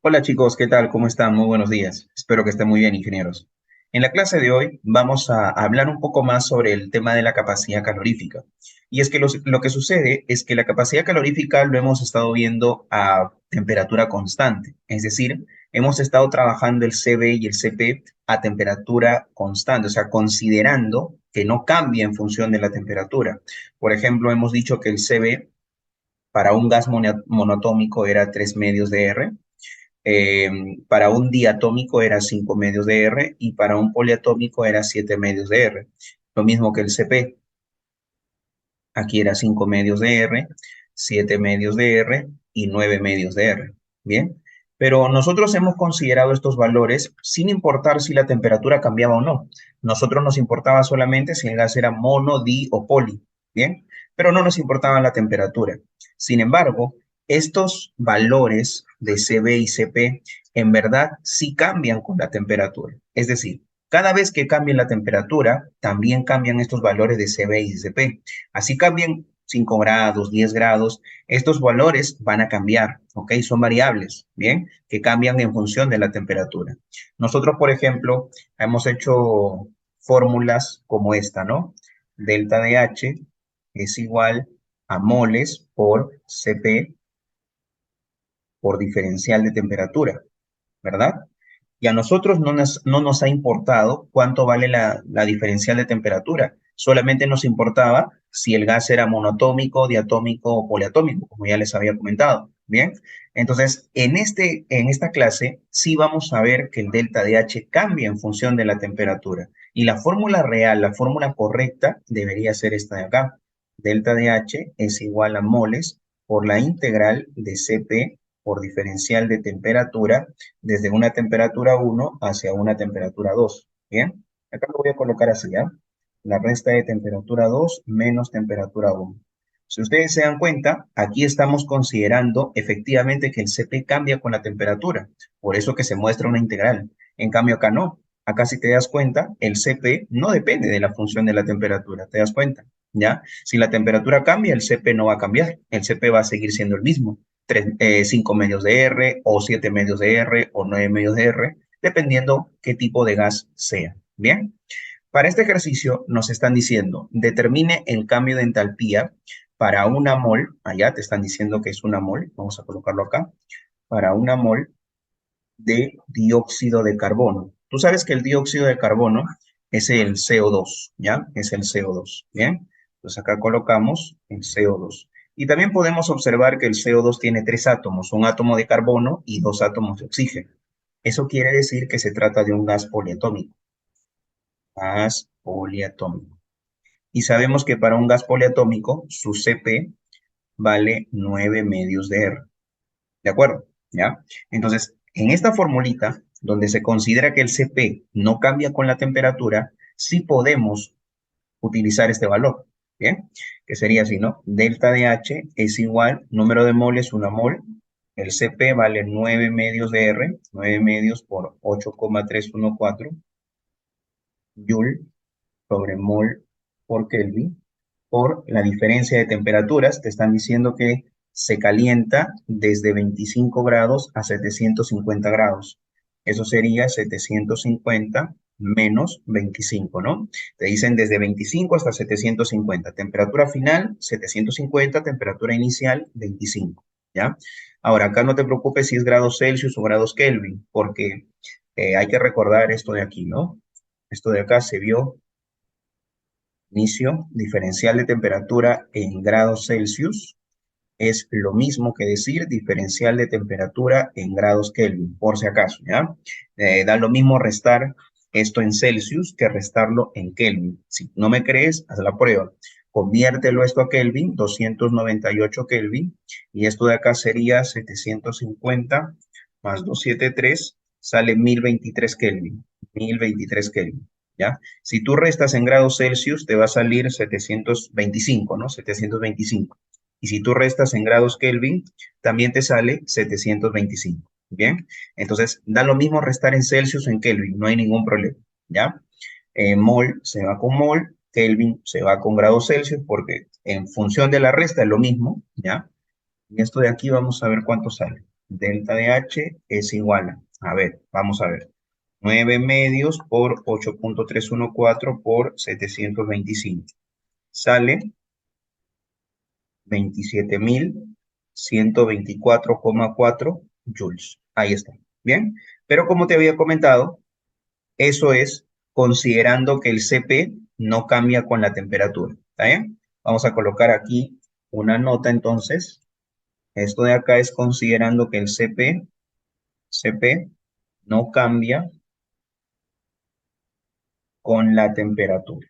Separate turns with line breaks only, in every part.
Hola chicos, ¿qué tal? ¿Cómo están? Muy buenos días. Espero que estén muy bien, ingenieros. En la clase de hoy vamos a hablar un poco más sobre el tema de la capacidad calorífica. Y es que lo que sucede es que la capacidad calorífica lo hemos estado viendo a temperatura constante. Es decir, hemos estado trabajando el CB y el CP a temperatura constante, o sea, considerando que no cambia en función de la temperatura. Por ejemplo, hemos dicho que el CB para un gas monoatómico era 3 medios de R, eh, para un diatómico era 5 medios de R y para un poliatómico era 7 medios de R. Lo mismo que el CP. Aquí era 5 medios de R, 7 medios de R y 9 medios de R. Bien, pero nosotros hemos considerado estos valores sin importar si la temperatura cambiaba o no. Nosotros nos importaba solamente si el gas era mono, di o poli. Bien, pero no nos importaba la temperatura. Sin embargo, estos valores de CB y CP en verdad sí cambian con la temperatura. Es decir, cada vez que cambie la temperatura, también cambian estos valores de CB y CP. Así cambien 5 grados, 10 grados, estos valores van a cambiar, ¿ok? Son variables, ¿bien? Que cambian en función de la temperatura. Nosotros, por ejemplo, hemos hecho fórmulas como esta, ¿no? Delta de H es igual a moles por Cp por diferencial de temperatura, ¿verdad? Y a nosotros no nos ha importado cuánto vale la diferencial de temperatura, solamente nos importaba si el gas era monoatómico, diatómico o poliatómico, como ya les había comentado. Bien, entonces en esta clase sí vamos a ver que el delta de H cambia en función de la temperatura. Y la fórmula real, la fórmula correcta, debería ser esta de acá. Delta de H es igual a moles por la integral de Cp por diferencial de temperatura desde una temperatura 1 hacia una temperatura 2. Bien, acá lo voy a colocar así, ¿ya? La resta de temperatura 2 menos temperatura 1. Si ustedes se dan cuenta, aquí estamos considerando efectivamente que el Cp cambia con la temperatura, por eso que se muestra una integral. En cambio acá no. Acá si te das cuenta, el Cp no depende de la función de la temperatura, ¿te das cuenta? ¿Ya? Si la temperatura cambia, el Cp no va a cambiar, el Cp va a seguir siendo el mismo. 5 medios de R o 7 medios de R o 9 medios de R, dependiendo qué tipo de gas sea. Bien, para este ejercicio nos están diciendo, determine el cambio de entalpía para una mol, allá te están diciendo que es una mol, vamos a colocarlo acá, para una mol de dióxido de carbono. Tú sabes que el dióxido de carbono es el CO2, ¿ya? Es el CO2, ¿bien? Entonces acá colocamos el CO2. Y también podemos observar que el CO2 tiene tres átomos, un átomo de carbono y dos átomos de oxígeno. Eso quiere decir que se trata de un gas poliatómico. Gas poliatómico. Y sabemos que para un gas poliatómico, su Cp vale 9 medios de R. ¿De acuerdo? ¿Ya? Entonces, en esta formulita, donde se considera que el Cp no cambia con la temperatura, sí podemos utilizar este valor. ¿Bien? Que sería así, ¿no? Delta de H es igual, número de moles, una mol. El Cp vale 9 medios de R, 9 medios por 8,314 Joule sobre mol por Kelvin, por la diferencia de temperaturas. Te están diciendo que se calienta desde 25 grados a 750 grados. Eso sería 750 menos 25, ¿no? Te dicen desde 25 hasta 750. Temperatura final, 750, temperatura inicial, 25, ¿ya? Ahora, acá no te preocupes si es grados Celsius o grados Kelvin, porque hay que recordar esto de aquí, ¿no? Esto de acá se vio inicio, diferencial de temperatura en grados Celsius es lo mismo que decir diferencial de temperatura en grados Kelvin, por si acaso, ¿ya? Da lo mismo restar esto en Celsius que restarlo en Kelvin. Si no me crees, haz la prueba. Conviértelo esto a Kelvin, 298 Kelvin, y esto de acá sería 750 más 273, sale 1023 Kelvin, 1023 Kelvin. ¿Ya? Si tú restas en grados Celsius, te va a salir 725, ¿no? 725. Y si tú restas en grados Kelvin, también te sale 725. ¿Bien? Entonces, da lo mismo restar en Celsius o en Kelvin, no hay ningún problema. ¿Ya? Mol se va con mol, Kelvin se va con grados Celsius, porque en función de la resta es lo mismo. ¿Ya? Y esto de aquí vamos a ver cuánto sale. delta de H es igual a ver, vamos a ver, 9 medios por 8.314 por 725. Sale 27.124,4 joules. Ahí está. Bien. Pero como te había comentado, eso es considerando que el CP no cambia con la temperatura. ¿Está bien? Vamos a colocar aquí una nota entonces. Esto de acá es considerando que el CP no cambia con la temperatura.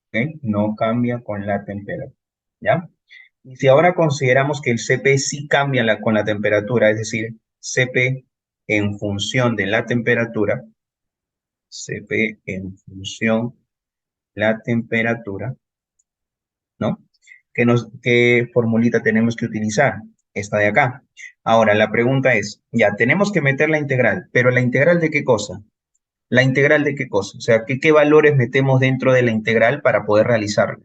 ¿Ok? No cambia con la temperatura. ¿Ya? Y si ahora consideramos que el CP sí cambia con la temperatura, es decir, CP en función de la temperatura, CP en función de la temperatura, ¿no? ¿Qué formulita tenemos que utilizar? Esta de acá. Ahora, la pregunta es, ya, tenemos que meter la integral, pero ¿la integral de qué cosa? ¿La integral de qué cosa? O sea, ¿qué valores metemos dentro de la integral para poder realizarla?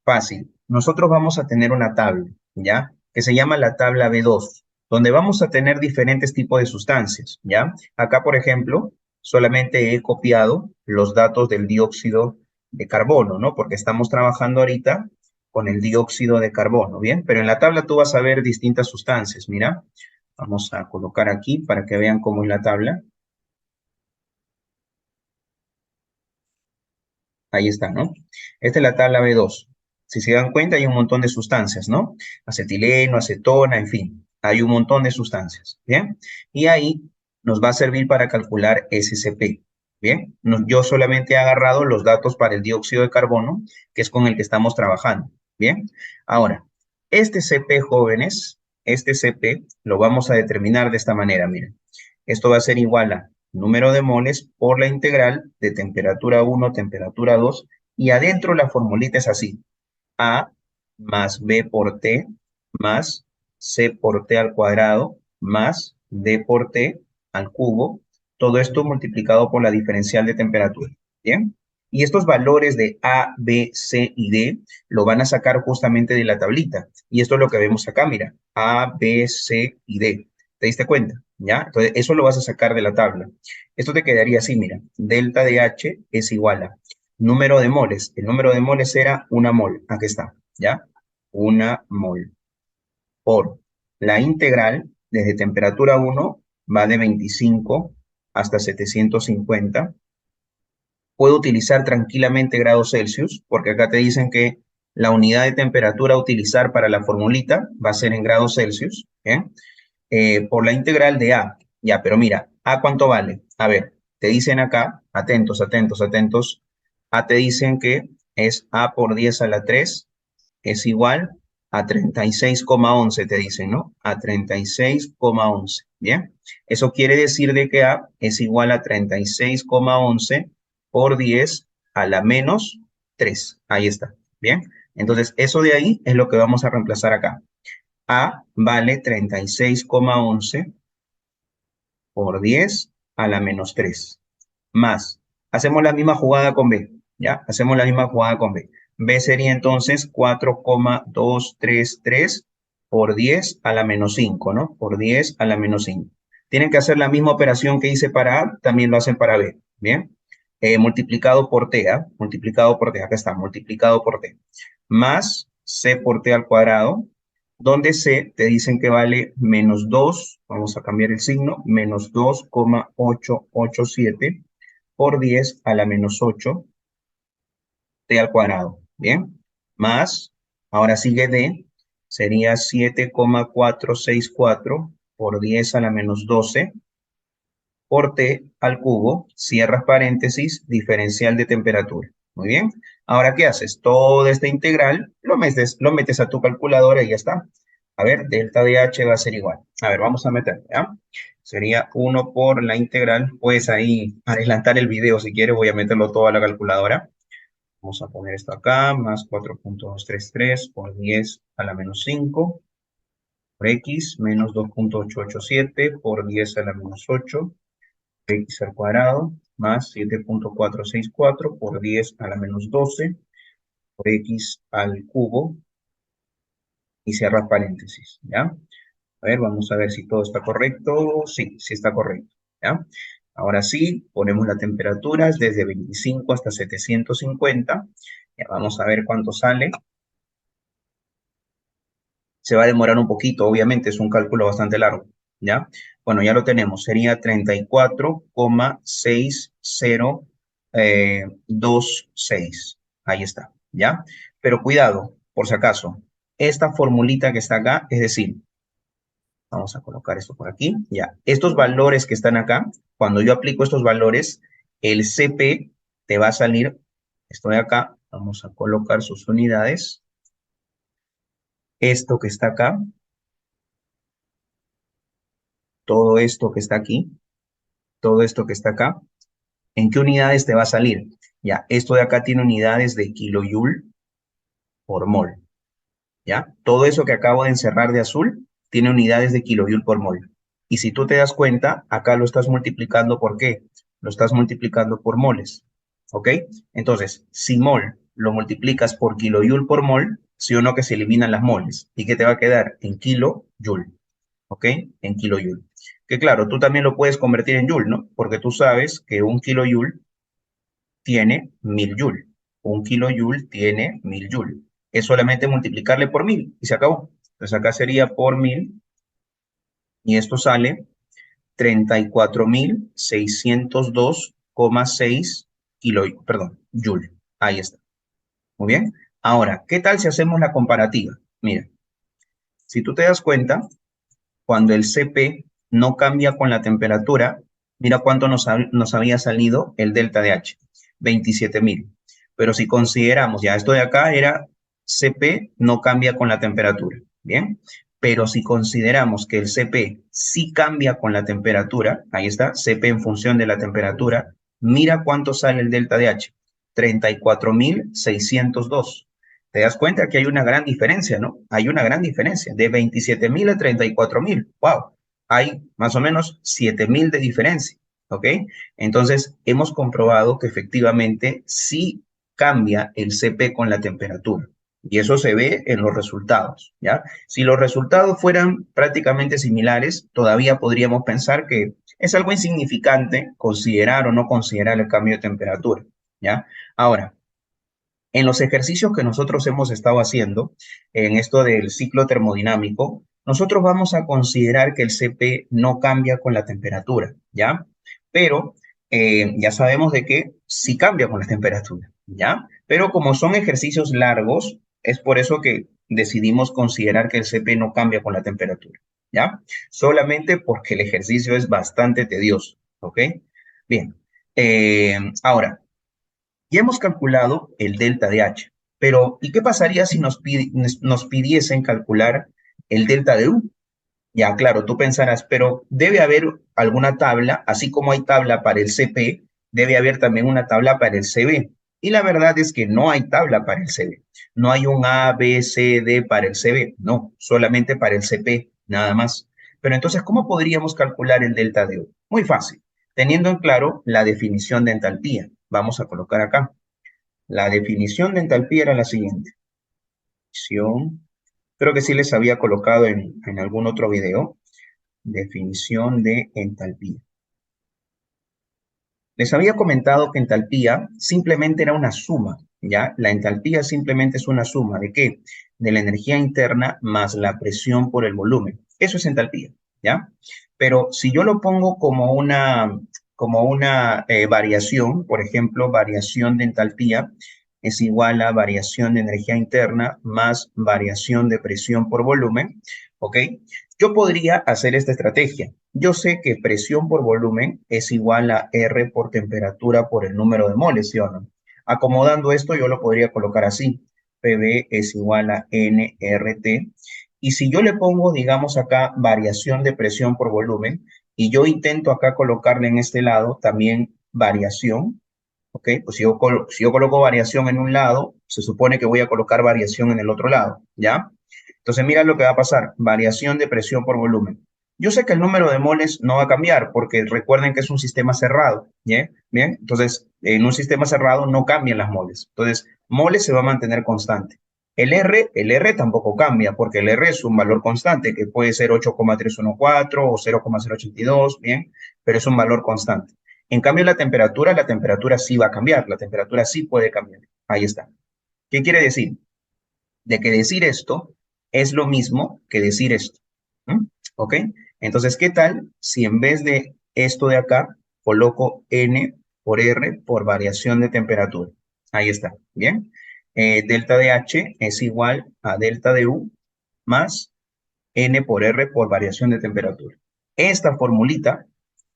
Fácil. Nosotros vamos a tener una tabla, ¿ya? Que se llama la tabla B2, donde vamos a tener diferentes tipos de sustancias, ¿ya? Acá, por ejemplo, solamente he copiado los datos del dióxido de carbono, ¿no? Porque estamos trabajando ahorita con el dióxido de carbono, ¿bien? Pero en la tabla tú vas a ver distintas sustancias, mira. Vamos a colocar aquí para que vean cómo es la tabla. Ahí está, ¿no? Esta es la tabla B2. Si se dan cuenta, hay un montón de sustancias, ¿no? Acetileno, acetona, en fin, hay un montón de sustancias, ¿bien? Y ahí nos va a servir para calcular SCP, ¿bien? Yo solamente he agarrado los datos para el dióxido de carbono, que es con el que estamos trabajando, ¿bien? Ahora, este CP, jóvenes, este CP lo vamos a determinar de esta manera, miren. Esto va a ser igual a número de moles por la integral de temperatura 1, temperatura 2, y adentro la formulita es así, A más B por T más C por T al cuadrado más D por T al cubo, todo esto multiplicado por la diferencial de temperatura, ¿bien? Y estos valores de A, B, C y D lo van a sacar justamente de la tablita. Y esto es lo que vemos acá, mira, A, B, C y D. ¿Te diste cuenta? ¿Ya? Entonces, eso lo vas a sacar de la tabla. Esto te quedaría así, mira, delta de H es igual a número de moles. El número de moles era una mol. Aquí está, ¿ya? Una mol. Por la integral, desde temperatura 1, va de 25 hasta 750. Puedo utilizar tranquilamente grados Celsius, porque acá te dicen que la unidad de temperatura a utilizar para la formulita va a ser en grados Celsius, ¿bien? Por la integral de A. Ya, pero mira, ¿A cuánto vale? A ver, te dicen acá, atentos, atentos, atentos. A te dicen que es A por 10 a la 3 es igual a 36,11, te dicen, ¿no? A 36,11, ¿bien? Eso quiere decir de que A es igual a 36,11 por 10 a la menos 3. Ahí está, ¿bien? Entonces, eso de ahí es lo que vamos a reemplazar acá. A vale 36,11 por 10 a la menos 3. Más, hacemos la misma jugada con B, ¿ya? Hacemos la misma jugada con B. B sería entonces 4,233 por 10 a la menos 5, ¿no? Por 10 a la menos 5. Tienen que hacer la misma operación que hice para A, también lo hacen para B, ¿bien? Multiplicado por T, ¿ah? Multiplicado por T, acá está, multiplicado por T. Más C por T al cuadrado, donde C te dicen que vale menos 2, vamos a cambiar el signo, menos 2,887 por 10 a la menos 8 T al cuadrado, ¿bien? Más, ahora sigue D, sería 7,464 por 10 a la menos 12 por T al cubo, cierras paréntesis, diferencial de temperatura. Muy bien. Ahora, ¿qué haces? Toda esta integral lo metes a tu calculadora y ya está. A ver, delta de H va a ser igual. A ver, vamos a meter, ¿ya? Sería 1 por la integral. Puedes ahí adelantar el video si quieres. Voy a meterlo todo a la calculadora. Vamos a poner esto acá, más 4,233 por 10 a la menos 5 por X, menos 2,887 por 10 a la menos 8 x al cuadrado más 7,464 por 10 a la menos 12 por x al cubo y cierra paréntesis, ¿ya? A ver, vamos a ver si todo está correcto. Sí, sí está correcto. ¿Ya? Ahora sí, ponemos las temperaturas desde 25 hasta 750. Ya vamos a ver cuánto sale. Se va a demorar un poquito, obviamente, es un cálculo bastante largo. ¿Ya? Bueno, ya lo tenemos. Sería 34,6026. Ahí está. ¿Ya? Pero cuidado, por si acaso. Esta formulita que está acá, es decir, vamos a colocar esto por aquí. Ya, estos valores que están acá, cuando yo aplico estos valores, el CP te va a salir, estoy acá, vamos a colocar sus unidades. Esto que está acá, todo esto que está aquí, todo esto que está acá, ¿en qué unidades te va a salir? Ya, esto de acá tiene unidades de kilojoule por mol. ¿Ya? Todo eso que acabo de encerrar de azul tiene unidades de kilojoule por mol. Y si tú te das cuenta, acá lo estás multiplicando ¿por qué? Lo estás multiplicando por moles. ¿Ok? Entonces, si mol lo multiplicas por kilojoule por mol, sí o no que se eliminan las moles. ¿Y qué te va a quedar? En kilojoule. ¿Ok? En kilojoule. Que claro, tú también lo puedes convertir en joule, ¿no? Porque tú sabes que un kilojoule tiene 1000 joule. Un kilojoule tiene 1000 joule. Es solamente multiplicarle por 1000 y se acabó. Entonces acá sería por 1000 y esto sale 34.602,6 kilo, perdón, joule. Ahí está. Muy bien. Ahora, ¿qué tal si hacemos la comparativa? Mira, si tú te das cuenta, cuando el CP no cambia con la temperatura, mira cuánto nos había salido el delta de H, 27.000. Pero si consideramos, ya esto de acá era CP no cambia con la temperatura, ¿bien? Pero si consideramos que el CP sí cambia con la temperatura, ahí está, CP en función de la temperatura, mira cuánto sale el delta de H, 34.602. Te das cuenta que hay una gran diferencia, ¿no? Hay una gran diferencia, de 27.000 a 34.000. ¡Wow! Hay más o menos 7.000 de diferencia, ¿ok? Entonces, hemos comprobado que efectivamente sí cambia el CP con la temperatura. Y eso se ve en los resultados, ¿ya? Si los resultados fueran prácticamente similares, todavía podríamos pensar que es algo insignificante considerar o no considerar el cambio de temperatura, ¿ya? Ahora, en los ejercicios que nosotros hemos estado haciendo, en esto del ciclo termodinámico, nosotros vamos a considerar que el CP no cambia con la temperatura, ¿ya? Pero ya sabemos de que sí cambia con la temperatura, ¿ya? Pero como son ejercicios largos, es por eso que decidimos considerar que el CP no cambia con la temperatura, ¿ya? Solamente porque el ejercicio es bastante tedioso, ¿ok? Bien, ahora, ya hemos calculado el delta de H, pero ¿y qué pasaría si nos pidiesen calcular el delta de U? Ya, claro, tú pensarás, pero debe haber alguna tabla, así como hay tabla para el CP, debe haber también una tabla para el CB. Y la verdad es que no hay tabla para el CB. No hay un A, B, C, D para el CB. No, solamente para el CP, nada más. Pero entonces, ¿cómo podríamos calcular el delta de U? Muy fácil, teniendo en claro la definición de entalpía. Vamos a colocar acá. La definición de entalpía era la siguiente. Creo que sí les había colocado en algún otro video. Definición de entalpía. Les había comentado que entalpía simplemente era una suma, ¿ya? La entalpía simplemente es una suma ¿de qué? De la energía interna más la presión por el volumen. Eso es entalpía, ¿ya? Pero si yo lo pongo como una variación, por ejemplo, variación de entalpía es igual a variación de energía interna más variación de presión por volumen, ¿ok? Yo podría hacer esta estrategia. Yo sé que presión por volumen es igual a R por temperatura por el número de moles, ¿sí o no? Acomodando esto, yo lo podría colocar así. PV es igual a nRT. Y si yo le pongo, digamos acá, variación de presión por volumen, y yo intento acá colocarle en este lado también variación, ¿ok? Pues si yo coloco variación en un lado, se supone que voy a colocar variación en el otro lado, ¿ya? Entonces, mira lo que va a pasar, variación de presión por volumen. Yo sé que el número de moles no va a cambiar porque recuerden que es un sistema cerrado, ¿bien? Bien, entonces en un sistema cerrado no cambian las moles. Entonces, moles se va a mantener constante. El R tampoco cambia, porque el R es un valor constante, que puede ser 8,314 o 0,082, ¿bien? Pero es un valor constante. En cambio, la temperatura sí va a cambiar, la temperatura sí puede cambiar. Ahí está. ¿Qué quiere decir? De que decir esto es lo mismo que decir esto. ¿Mm? ¿Ok? Entonces, ¿qué tal si en vez de esto de acá coloco N por R por variación de temperatura? Ahí está. ¿Bien? Delta de H es igual a delta de U más N por R por variación de temperatura. Esta formulita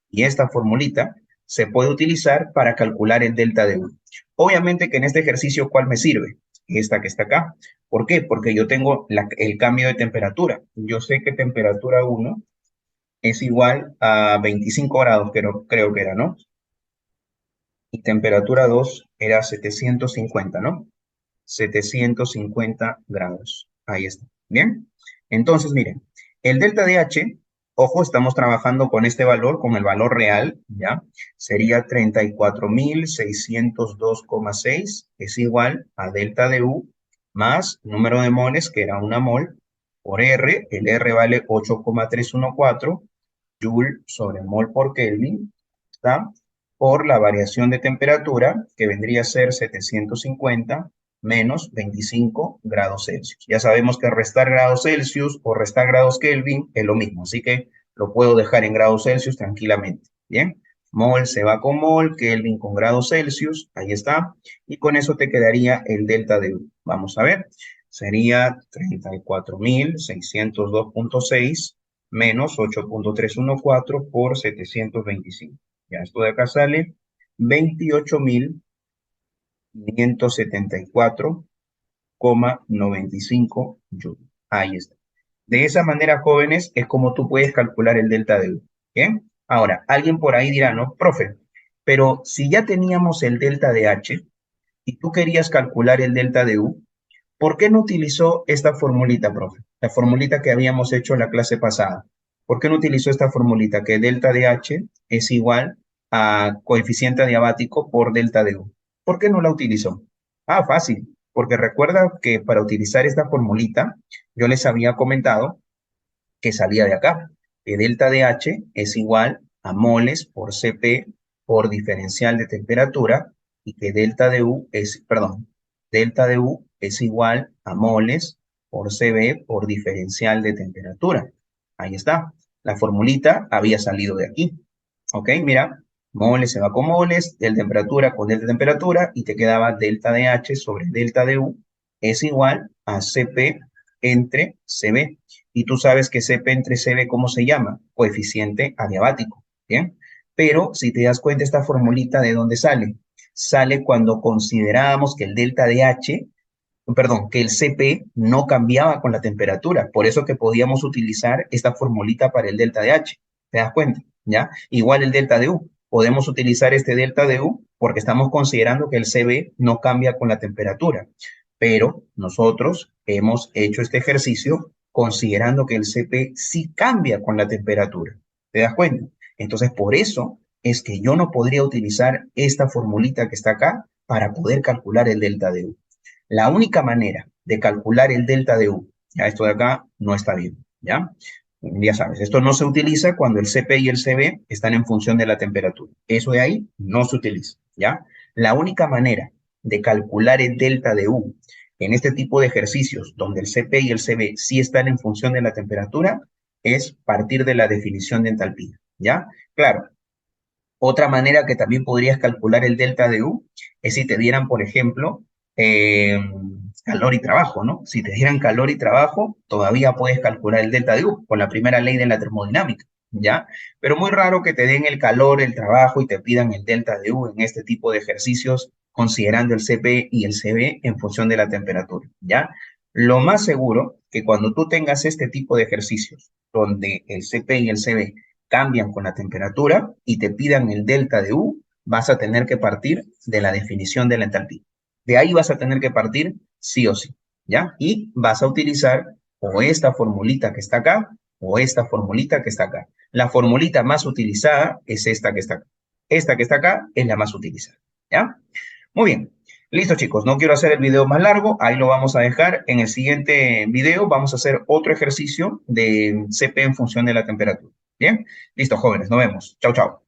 y esta formulita se puede utilizar para calcular el delta de U. Obviamente que en este ejercicio, ¿cuál me sirve? Esta que está acá. ¿Por qué? Porque yo tengo el cambio de temperatura. Yo sé que temperatura 1 es igual a 25 grados, creo que era, ¿no? Y temperatura 2 era 750, ¿no? 750 grados. Ahí está. Bien. Entonces, miren, el delta de H, ojo, estamos trabajando con este valor, con el valor real, ¿ya? Sería 34.602,6, es igual a delta de U más número de moles, que era una mol, por R, el R vale 8,314 Joule sobre mol por Kelvin, ¿está? Por la variación de temperatura, que vendría a ser 750 menos 25 grados Celsius. Ya sabemos que restar grados Celsius o restar grados Kelvin es lo mismo, así que lo puedo dejar en grados Celsius tranquilamente. Bien, mol se va con mol, Kelvin con grados Celsius, ahí está, y con eso te quedaría el delta de U. Vamos a ver, sería 34.602,6 menos 8,314 por 725. Ya esto de acá sale 28.574,95 joules. Ahí está. De esa manera, jóvenes, es como tú puedes calcular el delta de U. ¿Bien? Ahora, alguien por ahí dirá, no, profe, pero si ya teníamos el delta de H y tú querías calcular el delta de U, ¿por qué no utilizó esta formulita, profe? La formulita que habíamos hecho en la clase pasada. ¿Por qué no utilizó esta formulita que delta de H es igual a coeficiente adiabático por delta de U? ¿Por qué no la utilizó? Ah, fácil, porque recuerda que para utilizar esta formulita, yo les había comentado que salía de acá, que delta de H es igual a moles por Cp por diferencial de temperatura y que delta de U es, perdón, delta de U es igual a moles por Cb por diferencial de temperatura. Ahí está. La formulita había salido de aquí. ¿Ok? Mira, moles se va con moles, del temperatura con delta de temperatura y te quedaba delta de H sobre delta de U es igual a Cp entre Cb. Y tú sabes que Cp entre Cb, ¿cómo se llama? Coeficiente adiabático, ¿bien? Pero si te das cuenta, esta formulita, ¿de dónde sale? Sale cuando considerábamos que el delta de H, perdón, que el Cp no cambiaba con la temperatura. Por eso que podíamos utilizar esta formulita para el delta de H. ¿Te das cuenta? ¿Ya? Igual el delta de U. Podemos utilizar este delta de U porque estamos considerando que el Cb no cambia con la temperatura. Pero nosotros hemos hecho este ejercicio considerando que el Cp sí cambia con la temperatura. ¿Te das cuenta? Entonces, por eso es que yo no podría utilizar esta formulita que está acá para poder calcular el delta de U. La única manera de calcular el delta de U, ya esto de acá no está bien, ¿ya? Ya sabes, esto no se utiliza cuando el Cp y el Cb están en función de la temperatura. Eso de ahí no se utiliza, ¿ya? La única manera de calcular el delta de U en este tipo de ejercicios donde el Cp y el Cb sí están en función de la temperatura es partir de la definición de entalpía, ¿ya? Claro, otra manera que también podrías calcular el delta de U es si te dieran, por ejemplo, eh, calor y trabajo, ¿no? Si te dieran calor y trabajo, todavía puedes calcular el delta de U con la primera ley de la termodinámica, ¿ya? Pero muy raro que te den el calor, el trabajo y te pidan el delta de U en este tipo de ejercicios, considerando el Cp y el Cb en función de la temperatura, ¿ya? Lo más seguro que cuando tú tengas este tipo de ejercicios, donde el Cp y el Cb cambian con la temperatura y te pidan el delta de U, vas a tener que partir de la definición de la entalpía. De ahí vas a tener que partir sí o sí, ¿ya? Y vas a utilizar o esta formulita que está acá o esta formulita que está acá. La formulita más utilizada es esta que está acá. Esta que está acá es la más utilizada, ¿ya? Muy bien. Listo, chicos, no quiero hacer el video más largo, ahí lo vamos a dejar. En el siguiente video vamos a hacer otro ejercicio de CP en función de la temperatura. Bien, listo, jóvenes, nos vemos. Chao, chao.